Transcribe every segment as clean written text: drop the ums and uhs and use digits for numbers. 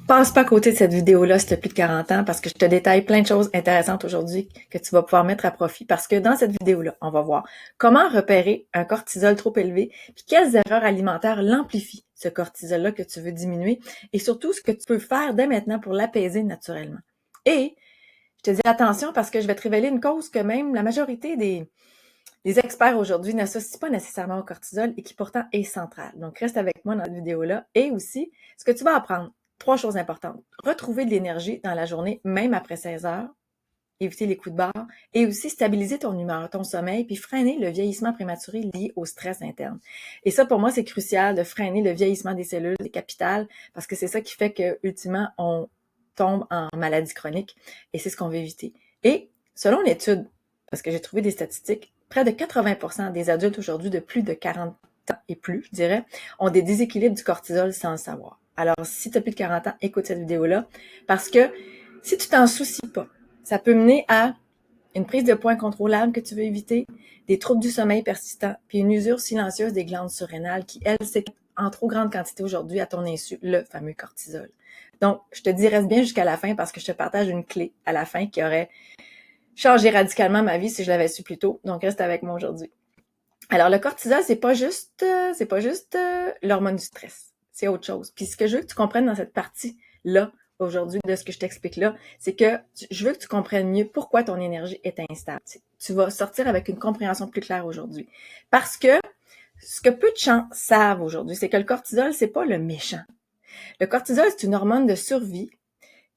Passe pas à côté de cette vidéo-là si tu as plus de 40 ans parce que je te détaille plein de choses intéressantes aujourd'hui que tu vas pouvoir mettre à profit parce que dans cette vidéo-là, on va voir comment repérer un cortisol trop élevé puis quelles erreurs alimentaires l'amplifient, ce cortisol-là que tu veux diminuer et surtout ce que tu peux faire dès maintenant pour l'apaiser naturellement. Et je te dis attention parce que je vais te révéler une cause que même la majorité des experts aujourd'hui n'associent pas nécessairement au cortisol et qui pourtant est central. Donc, reste avec moi dans cette vidéo-là. Et aussi, ce que tu vas apprendre, 3 choses importantes. Retrouver de l'énergie dans la journée, même après 16 heures, éviter les coups de barre, et aussi stabiliser ton humeur, ton sommeil, puis freiner le vieillissement prématuré lié au stress interne. Et ça, pour moi, c'est crucial de freiner le vieillissement des cellules, des capitales, parce que c'est ça qui fait que, ultimement, on tombe en maladie chronique, et c'est ce qu'on veut éviter. Et, selon l'étude, parce que j'ai trouvé des statistiques, près de 80% des adultes aujourd'hui de plus de 40 ans et plus, je dirais, ont des déséquilibres du cortisol sans le savoir. Alors, si tu as plus de 40 ans, écoute cette vidéo-là, parce que si tu t'en soucies pas, ça peut mener à une prise de poids incontrôlable que tu veux éviter, des troubles du sommeil persistants, puis une usure silencieuse des glandes surrénales qui, elles, sécrètent en trop grande quantité aujourd'hui à ton insu, le fameux cortisol. Donc, je te dis, reste bien jusqu'à la fin parce que je te partage une clé à la fin qui aurait changé radicalement ma vie si je l'avais su plus tôt. Donc, reste avec moi aujourd'hui. Alors, le cortisol, c'est pas juste l'hormone du stress. C'est autre chose. Puis, ce que je veux que tu comprennes dans cette partie-là, aujourd'hui, de ce que je t'explique là, c'est que je veux que tu comprennes mieux pourquoi ton énergie est instable. Tu vas sortir avec une compréhension plus claire aujourd'hui. Parce que ce que peu de gens savent aujourd'hui, c'est que le cortisol, c'est pas le méchant. Le cortisol, c'est une hormone de survie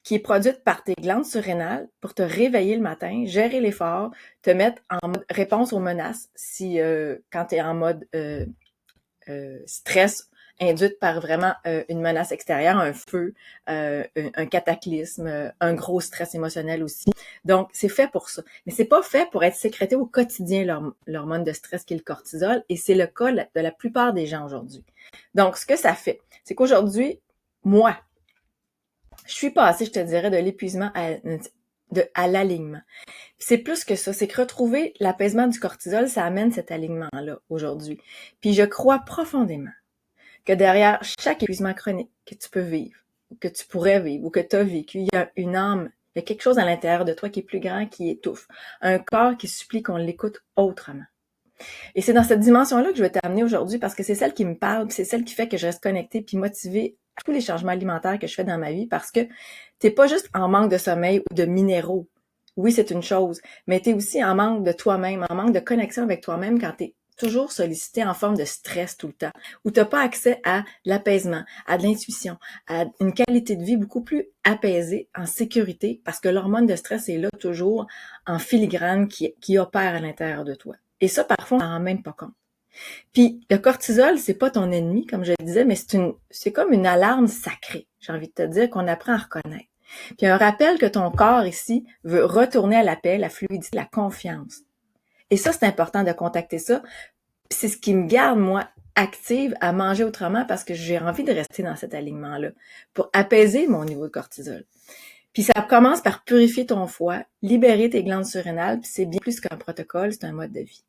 qui est produite par tes glandes surrénales pour te réveiller le matin, gérer l'effort, te mettre en mode réponse aux menaces si quand tu es en mode stress induite par vraiment une menace extérieure, un feu, un cataclysme, un gros stress émotionnel aussi. Donc, c'est fait pour ça. Mais c'est pas fait pour être sécrété au quotidien, l'hormone de stress qui est le cortisol, et c'est le cas de la plupart des gens aujourd'hui. Donc, ce que ça fait, c'est qu'aujourd'hui, moi, je suis passée, je te dirais, de l'épuisement à l'alignement. C'est plus que ça, c'est que retrouver l'apaisement du cortisol, ça amène cet alignement-là aujourd'hui. Puis je crois profondément que derrière chaque épuisement chronique que tu peux vivre, ou que tu pourrais vivre, ou que tu as vécu, il y a une âme, il y a quelque chose à l'intérieur de toi qui est plus grand, qui étouffe. Un corps qui supplie qu'on l'écoute autrement. Et c'est dans cette dimension-là que je vais t'amener aujourd'hui parce que c'est celle qui me parle, puis c'est celle qui fait que je reste connectée puis motivée à tous les changements alimentaires que je fais dans ma vie parce que t'es pas juste en manque de sommeil ou de minéraux. Oui, c'est une chose, mais t'es aussi en manque de toi-même, en manque de connexion avec toi-même quand t'es toujours sollicité en forme de stress tout le temps, où t'as pas accès à l'apaisement, à de l'intuition, à une qualité de vie beaucoup plus apaisée, en sécurité, parce que l'hormone de stress est là toujours en filigrane qui opère à l'intérieur de toi. Et ça, parfois, on n'en rend même pas compte. Puis, le cortisol, c'est pas ton ennemi, comme je le disais, mais c'est comme une alarme sacrée, j'ai envie de te dire, qu'on apprend à reconnaître. Puis, un rappel que ton corps, ici, veut retourner à la paix, la fluidité, la confiance. Et ça, c'est important de contacter ça. Puis, c'est ce qui me garde, moi, active à manger autrement parce que j'ai envie de rester dans cet alignement-là pour apaiser mon niveau de cortisol. Puis ça commence par purifier ton foie, libérer tes glandes surrénales, puis c'est bien plus qu'un protocole, c'est un mode de vie.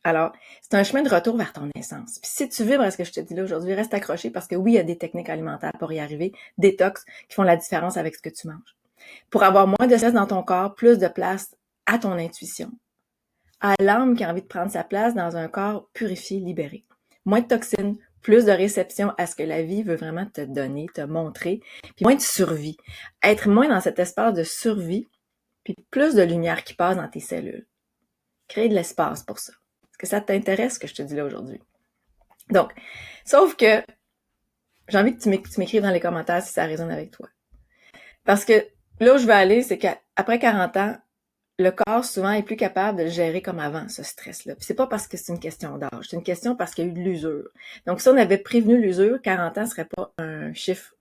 Alors, c'est un chemin de retour vers ton essence. Puis si tu vibres à ce que je te dis là aujourd'hui, reste accroché parce que oui, il y a des techniques alimentaires pour y arriver, détox, qui font la différence avec ce que tu manges. Pour avoir moins de stress dans ton corps, plus de place à ton intuition, à l'âme qui a envie de prendre sa place dans un corps purifié, libéré. Moins de toxines, plus de réception à ce que la vie veut vraiment te donner, te montrer, puis moins de survie. Être moins dans cet espace de survie, puis plus de lumière qui passe dans tes cellules. Créer de l'espace pour ça. Est-ce que ça t'intéresse ce que je te dis là aujourd'hui? Donc, sauf que j'ai envie que tu m'écrives dans les commentaires si ça résonne avec toi. Parce que là où je veux aller, c'est qu'après 40 ans, le corps souvent est plus capable de le gérer comme avant, ce stress-là. Puis c'est pas parce que c'est une question d'âge, c'est une question parce qu'il y a eu de l'usure. Donc si on avait prévenu l'usure, 40 ans serait pas un chiffre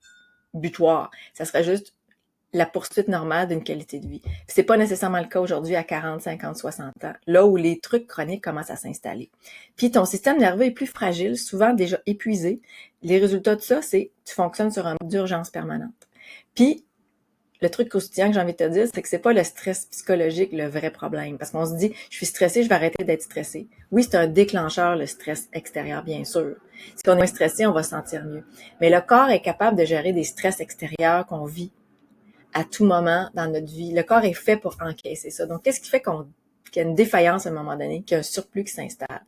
butoir. Ça serait juste la poursuite normale d'une qualité de vie. Puis c'est pas nécessairement le cas aujourd'hui à 40, 50, 60 ans, là où les trucs chroniques commencent à s'installer. Puis ton système nerveux est plus fragile, souvent déjà épuisé. Les résultats de ça, c'est que tu fonctionnes sur un mode d'urgence permanente. Puis le truc croustillant que j'ai envie de te dire, c'est que c'est pas le stress psychologique le vrai problème. Parce qu'on se dit, je suis stressé, je vais arrêter d'être stressé. Oui, c'est un déclencheur, le stress extérieur, bien sûr. Si on est stressé, on va se sentir mieux. Mais le corps est capable de gérer des stress extérieurs qu'on vit à tout moment dans notre vie. Le corps est fait pour encaisser ça. Donc, qu'est-ce qui fait qu'il y a une défaillance à un moment donné, qu'il y a un surplus qui s'installe?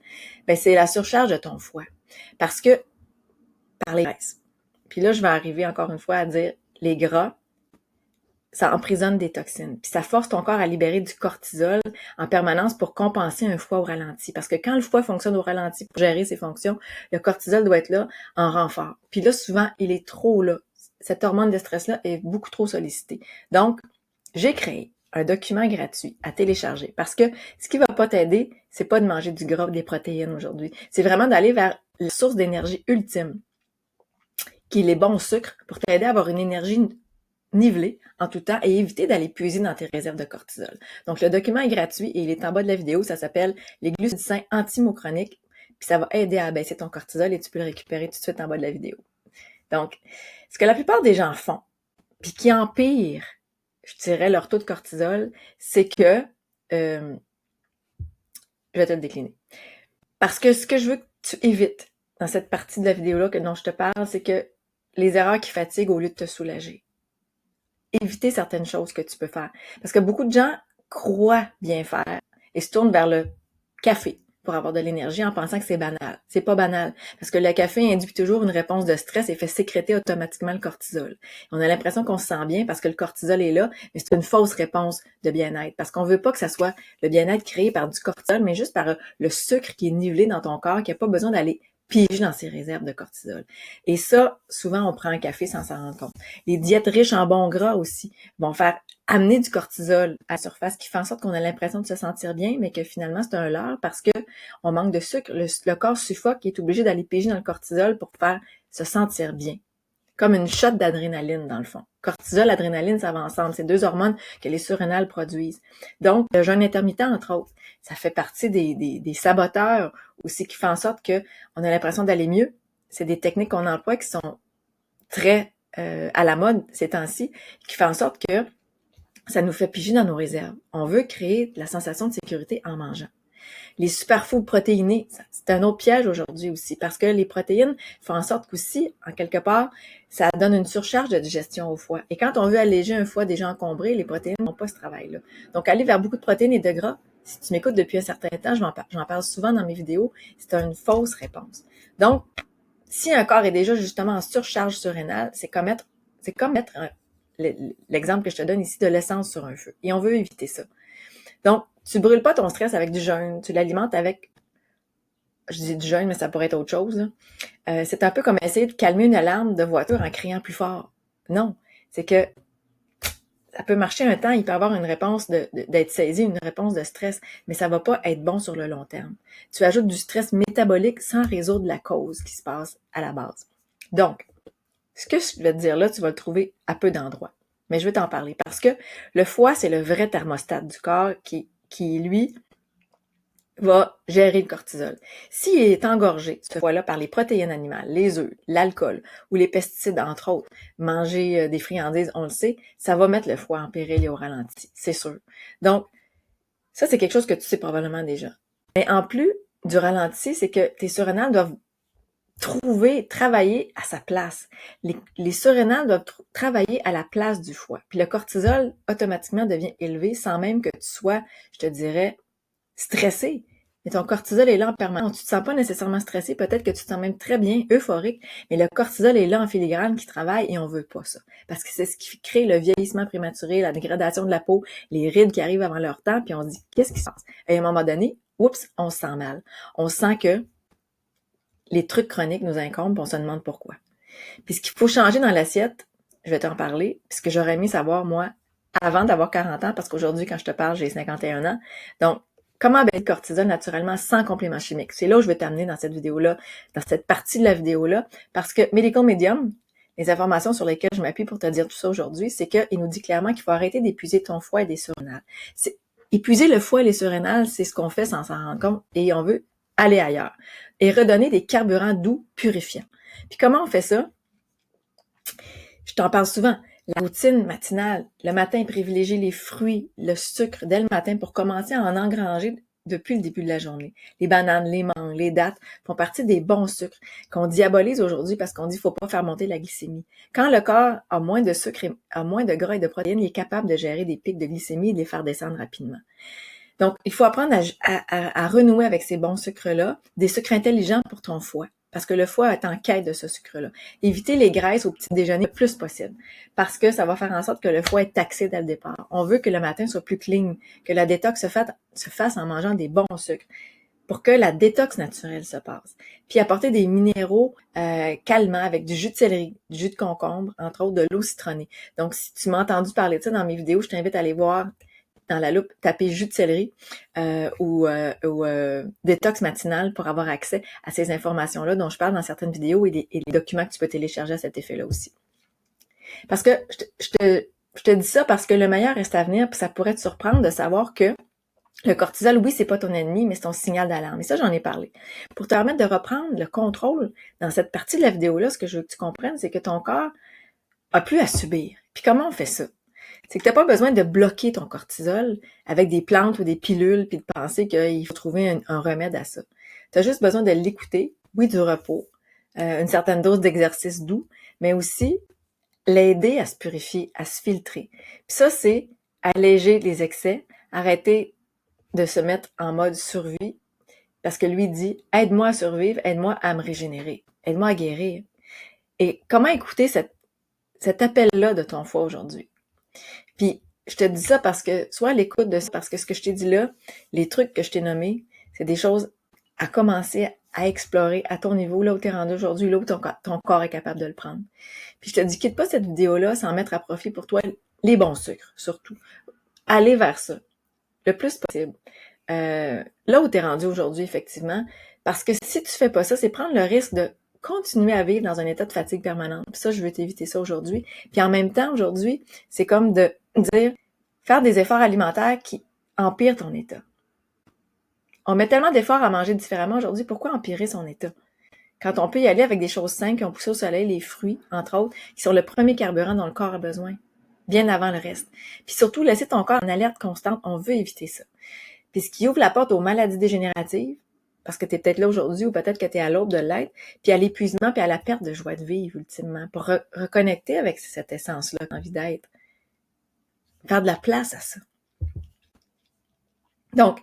Ben, c'est la surcharge de ton foie. Parce que, par les graisses. Puis là, je vais arriver encore une fois à dire, les gras, ça emprisonne des toxines. Puis ça force ton corps à libérer du cortisol en permanence pour compenser un foie au ralenti. Parce que quand le foie fonctionne au ralenti pour gérer ses fonctions, le cortisol doit être là en renfort. Puis là, souvent, il est trop là. Cette hormone de stress-là est beaucoup trop sollicitée. Donc, j'ai créé un document gratuit à télécharger parce que ce qui va pas t'aider, c'est pas de manger du gras, des protéines aujourd'hui. C'est vraiment d'aller vers la source d'énergie ultime, qui est les bons sucres, pour t'aider à avoir une énergie nivelée en tout temps et éviter d'aller puiser dans tes réserves de cortisol. Donc, le document est gratuit et il est en bas de la vidéo. Ça s'appelle « Les glucides sains anti-maux-chroniques ». Puis ça va aider à abaisser ton cortisol et tu peux le récupérer tout de suite en bas de la vidéo. Donc, ce que la plupart des gens font, puis qui empire, je dirais, leur taux de cortisol, c'est que, je vais te le décliner. Parce que ce que je veux que tu évites dans cette partie de la vidéo-là dont je te parle, c'est que les erreurs qui fatiguent au lieu de te soulager. Éviter certaines choses que tu peux faire. Parce que beaucoup de gens croient bien faire et se tournent vers le café pour avoir de l'énergie en pensant que c'est banal. C'est pas banal. Parce que le café induit toujours une réponse de stress et fait sécréter automatiquement le cortisol. On a l'impression qu'on se sent bien parce que le cortisol est là, mais c'est une fausse réponse de bien-être. Parce qu'on veut pas que ça soit le bien-être créé par du cortisol, mais juste par le sucre qui est nivelé dans ton corps, qui a pas besoin d'aller piéger dans ses réserves de cortisol. Et ça, souvent, on prend un café sans s'en rendre compte. Les diètes riches en bons gras aussi vont faire amener du cortisol à la surface qui fait en sorte qu'on a l'impression de se sentir bien, mais que finalement, c'est un leurre parce que on manque de sucre. Le corps suffoque et est obligé d'aller piéger dans le cortisol pour faire se sentir bien. Comme une shot d'adrénaline, dans le fond. Cortisol, adrénaline, ça va ensemble. C'est deux hormones que les surrénales produisent. Donc, le jeûne intermittent, entre autres, ça fait partie des saboteurs aussi qui font en sorte que on a l'impression d'aller mieux. C'est des techniques qu'on emploie qui sont très à la mode ces temps-ci, qui font en sorte que ça nous fait piger dans nos réserves. On veut créer la sensation de sécurité en mangeant. Les superfoods protéinés, c'est un autre piège aujourd'hui aussi, parce que les protéines font en sorte qu'aussi, en quelque part, ça donne une surcharge de digestion au foie. Et quand on veut alléger un foie déjà encombré, les protéines n'ont pas ce travail-là. Donc, aller vers beaucoup de protéines et de gras, si tu m'écoutes depuis un certain temps, j'en parle souvent dans mes vidéos, c'est une fausse réponse. Donc, si un corps est déjà justement en surcharge surrénale, c'est comme mettre l'exemple que je te donne ici de l'essence sur un feu. Et on veut éviter ça. Donc, tu brûles pas ton stress avec du jeûne, tu l'alimentes avec, je dis du jeûne, mais ça pourrait être autre chose. C'est un peu comme essayer de calmer une alarme de voiture en criant plus fort. Non, c'est que ça peut marcher un temps, il peut y avoir une réponse d'être saisi, une réponse de stress, mais ça va pas être bon sur le long terme. Tu ajoutes du stress métabolique sans résoudre la cause qui se passe à la base. Donc, ce que je vais te dire là, tu vas le trouver à peu d'endroits. Mais je vais t'en parler parce que le foie, c'est le vrai thermostat du corps qui lui, va gérer le cortisol. S'il est engorgé, ce foie-là, par les protéines animales, les œufs, l'alcool ou les pesticides, entre autres, manger des friandises, on le sait, ça va mettre le foie en péril et au ralenti, c'est sûr. Donc, ça, c'est quelque chose que tu sais probablement déjà. Mais en plus du ralenti, c'est que tes surrénales doivent travailler à sa place. Les surrénales doivent travailler à la place du foie. Puis le cortisol, automatiquement, devient élevé sans même que tu sois, je te dirais, stressé. Mais ton cortisol est là en permanence. Tu te sens pas nécessairement stressé, peut-être que tu te sens même très bien, euphorique, mais le cortisol est là en filigrane qui travaille et on veut pas ça. Parce que c'est ce qui crée le vieillissement prématuré, la dégradation de la peau, les rides qui arrivent avant leur temps, puis on se dit, qu'est-ce qui se passe? Et à un moment donné, oups, on se sent mal. On sent que les trucs chroniques nous incombent, puis on se demande pourquoi. Puis ce qu'il faut changer dans l'assiette, je vais t'en parler, puisque j'aurais aimé savoir, moi, avant d'avoir 40 ans, parce qu'aujourd'hui, quand je te parle, j'ai 51 ans. Donc, comment baisser le cortisol naturellement sans compléments chimiques? C'est là où je vais t'amener dans cette vidéo-là, dans cette partie de la vidéo-là, parce que Medical Medium, les informations sur lesquelles je m'appuie pour te dire tout ça aujourd'hui, c'est qu'il nous dit clairement qu'il faut arrêter d'épuiser ton foie et des surrénales. Épuiser le foie et les surrénales, c'est ce qu'on fait sans s'en rendre compte, et on veut aller ailleurs et redonner des carburants doux purifiants. Puis comment on fait ça? Je t'en parle souvent. La routine matinale, le matin, privilégier les fruits, le sucre dès le matin pour commencer à en engranger depuis le début de la journée. Les bananes, les mangues, les dattes font partie des bons sucres qu'on diabolise aujourd'hui parce qu'on dit qu'il ne faut pas faire monter la glycémie. Quand le corps a moins de sucre, a moins de gras et de protéines, il est capable de gérer des pics de glycémie et de les faire descendre rapidement. Donc, il faut apprendre à renouer avec ces bons sucres-là, des sucres intelligents pour ton foie, parce que le foie est en quête de ce sucre-là. Éviter les graisses au petit déjeuner le plus possible, parce que ça va faire en sorte que le foie est taxé dès le départ. On veut que le matin soit plus clean, que la détox se fasse en mangeant des bons sucres, pour que la détox naturelle se passe. Puis apporter des minéraux calmants avec du jus de céleri, du jus de concombre, entre autres de l'eau citronnée. Donc, si tu m'as entendu parler de ça dans mes vidéos, je t'invite à aller voir dans la loupe, taper jus de céleri ou détox matinal pour avoir accès à ces informations-là dont je parle dans certaines vidéos et les documents que tu peux télécharger à cet effet-là aussi. Parce que je te dis ça parce que le meilleur reste à venir, puis ça pourrait te surprendre de savoir que le cortisol, oui, c'est pas ton ennemi, mais c'est ton signal d'alarme. Et ça, j'en ai parlé. Pour te permettre de reprendre le contrôle dans cette partie de la vidéo-là, ce que je veux que tu comprennes, c'est que ton corps a plus à subir. Puis comment on fait ça? C'est que tu n'as pas besoin de bloquer ton cortisol avec des plantes ou des pilules puis de penser qu'il faut trouver un remède à ça. Tu as juste besoin de l'écouter, oui, du repos, une certaine dose d'exercice doux, mais aussi l'aider à se purifier, à se filtrer. Puis ça, c'est alléger les excès, arrêter de se mettre en mode survie, parce que lui dit « Aide-moi à survivre, aide-moi à me régénérer, aide-moi à guérir. » Et comment écouter cet appel-là de ton foie aujourd'hui? Puis, je te dis ça parce que, sois à l'écoute de ça, parce que ce que je t'ai dit là, les trucs que je t'ai nommés, c'est des choses à commencer à explorer à ton niveau, là où tu es rendu aujourd'hui, là où ton corps est capable de le prendre. Puis, je te dis, quitte pas cette vidéo-là sans mettre à profit pour toi les bons sucres, surtout. Aller vers ça, le plus possible. Là où tu es rendu aujourd'hui, effectivement, parce que si tu fais pas ça, c'est prendre le risque de continuer à vivre dans un état de fatigue permanente. Puis ça, je veux t'éviter ça aujourd'hui. Puis en même temps, aujourd'hui, c'est comme de dire, faire des efforts alimentaires qui empirent ton état. On met tellement d'efforts à manger différemment aujourd'hui, pourquoi empirer son état? Quand on peut y aller avec des choses saines qui ont poussé au soleil, les fruits, entre autres, qui sont le premier carburant dont le corps a besoin, bien avant le reste. Puis surtout, laisser ton corps en alerte constante, on veut éviter ça. Puis ce qui ouvre la porte aux maladies dégénératives, parce que tu es peut-être là aujourd'hui ou peut-être que tu es à l'aube de l'être, puis à l'épuisement, puis à la perte de joie de vivre, ultimement, pour reconnecter avec cette essence-là, envie d'être. Faire de la place à ça. Donc,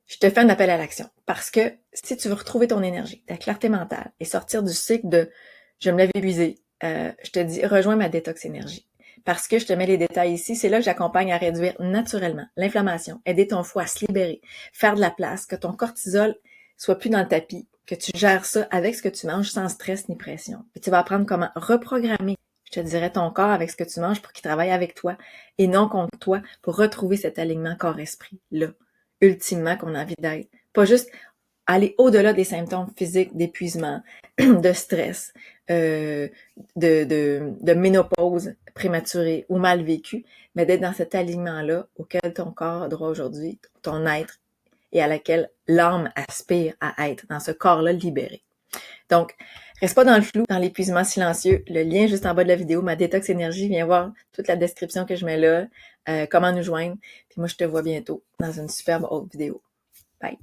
je te fais un appel à l'action, parce que si tu veux retrouver ton énergie, ta clarté mentale, et sortir du cycle de « je me lève épuisé », je te dis « rejoins ma détox énergie ». Parce que je te mets les détails ici, c'est là que j'accompagne à réduire naturellement l'inflammation, aider ton foie à se libérer, faire de la place, que ton cortisol soit plus dans le tapis, que tu gères ça avec ce que tu manges sans stress ni pression. Puis tu vas apprendre comment reprogrammer, je te dirais, ton corps avec ce que tu manges pour qu'il travaille avec toi et non contre toi pour retrouver cet alignement corps-esprit-là, ultimement qu'on a envie d'être. Pas juste aller au-delà des symptômes physiques d'épuisement, de stress, de ménopause prématurée ou mal vécue, mais d'être dans cet alignement-là auquel ton corps a droit aujourd'hui, ton être, et à laquelle l'âme aspire à être, dans ce corps-là libéré. Donc, reste pas dans le flou, dans l'épuisement silencieux. Le lien juste en bas de la vidéo, ma détox énergie, viens voir toute la description que je mets là, comment nous joindre. Puis moi, je te vois bientôt dans une superbe autre vidéo. Bye!